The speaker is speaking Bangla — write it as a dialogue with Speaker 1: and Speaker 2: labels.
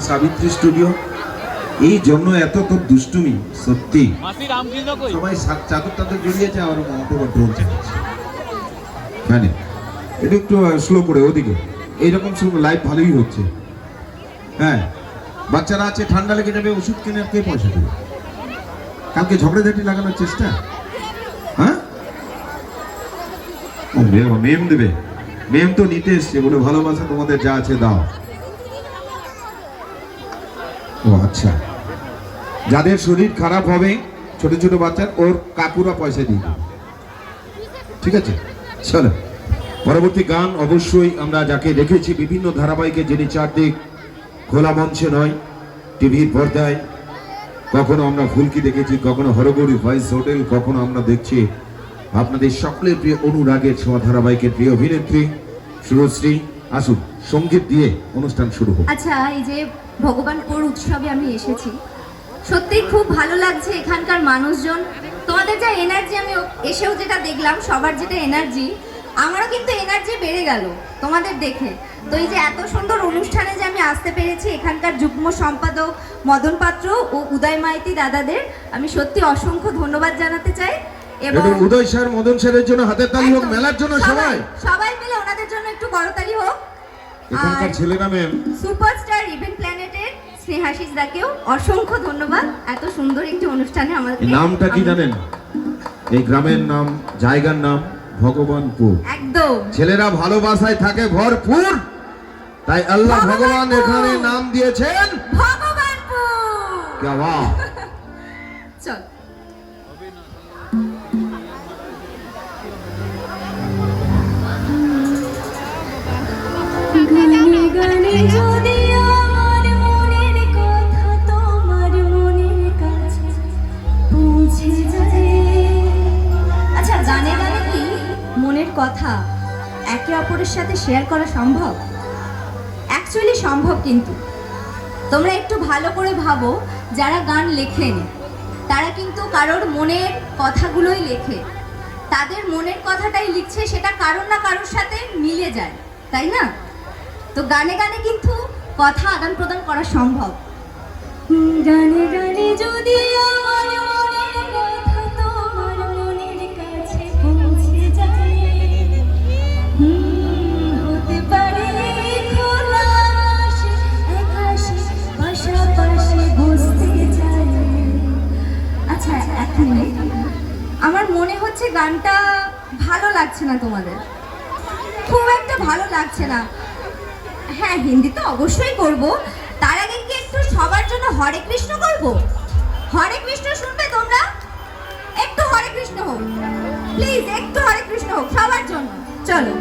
Speaker 1: সাবিত্রী স্টুডিও এই জন্য এত তো দুষ্টুমি সত্যি সবাই চাদর টাদর জড়িয়েছে আর ড্রোন চালাচ্ছে। হ্যাঁ এটা একটু স্লো করে ওদিকে এইরকম সব লাইভ ভালোই হচ্ছে। হ্যাঁ বাচ্চারা আছে ঠান্ডা লেগে যাবে ওষুধ কেনার কে পয়সা দেবে? কালকে ঝগড়াঝাটি লাগানোর চেষ্টা। হ্যাঁ মেম দেবে, মেম তো নিতে এসছে বলে ভালোবাসা তোমাদের যা আছে দাও। ও আচ্ছা, যাদের শরীর খারাপ হবে ছোট ছোট বাচ্চার ওর কাকুরা পয়সা দিয়ে দেবে। ঠিক আছে চলো পরবর্তী গান। অবশ্যই আমরা যাকে দেখেছি বিভিন্ন ধারাবাহিকে, যিনি চারদিক খোলা মঞ্চে নয় টিভির পর্দায়, কখনো আমরা ফুলকি দেখেছি, কখনো হরগৌরী ভয়েস হোটেল, কখনো আমরা দেখছি আপনাদের সকলের প্রিয় অনুরাগের ছোঁয়া ধারাবাহিকের প্রিয় অভিনেত্রী শুভশ্রী। আসুন সঙ্গীত দিয়ে অনুষ্ঠান শুরু হোক।
Speaker 2: আচ্ছা, এই যে ভগবানপুর উৎসবে আমি এসেছি, সত্যি খুব ভালো লাগছে এখানকার মানুষজন, তোমাদের যা এনার্জি, আমি এসেও যেটা দেখলাম সবার যেটা এনার্জি, আমারও কিন্তু এনার্জি বেড়ে গেল তোমাদের দেখে। তো এই যে এত সুন্দর অনুষ্ঠানে যে আমি আসতে পেরেছি, এখানকার যুগ্ম সম্পাদক মদন পাত্র ও উদয় মাইতি দাদাদের আমি সত্যি অসংখ্য ধন্যবাদ জানাতে চাই।
Speaker 1: এবং উদয় স্যার মদন স্যারের জন্য হাতের তালি হোক, মেলার জন্য
Speaker 2: সবাই মিলে ওনাদের জন্য একটু করতালি হোক।
Speaker 1: এখানকার ছেলেরা ম্যাম
Speaker 2: সুপারস্টার ইভেন্ট প্ল্যানেটের স্নেহাশিস দাকেও অসংখ্য ধন্যবাদ এত সুন্দর একটি অনুষ্ঠানে আমাদের।
Speaker 1: নামটা কি জানেন? এই গ্রামের নাম, জায়গার নাম ভগবানপুর।
Speaker 2: একদম
Speaker 1: ছেলেরা ভালোবাসায় থাকে ভরপুর, তাই আল্লাহ ভগবান এখানে নাম দিয়েছেন
Speaker 2: ভগবানপুর।
Speaker 1: क्या बात।
Speaker 2: চল গানে গানে যদি আমার মনের কথা তোমার মনের কাছে পৌঁছে যায়। আচ্ছা, গানে গানে কি মনের কথা একে অপরের সাথে শেয়ার করা সম্ভব? অ্যাকচুয়ালি সম্ভব, কিন্তু তোমরা একটু ভালো করে ভাবো, যারা গান লেখেন তারা কিন্তু কারোর মনের কথাগুলোই লেখে, তাদের মনের কথাটাই লিখছে, সেটা কারোর না কারোর সাথে মিলে যায়, তাই না? তো গানে গানে কিন্তু কথা আদান প্রদান করা সম্ভব। গানে গানে যদি আমার মনের কথা তোমার মনের কাছে পৌঁছে যায়, হতে পারে খোলা আকাশে পাশাপাশি বসতে চাই। আচ্ছা, এক মিনিট, আমার মনে হচ্ছে গানটা ভালো লাগছে না তোমাদের, খুব একটা ভালো লাগছে না। হ্যাঁ, হিন্দি তো অবশ্যই করব, তার আগে কি একটু সবার জন্য হরে কৃষ্ণ করব? হরে কৃষ্ণ শুনবে তোমরা? একটু হরে কৃষ্ণ হোক প্লিজ, একটু হরে কৃষ্ণ হোক সবার জন্য। চলো।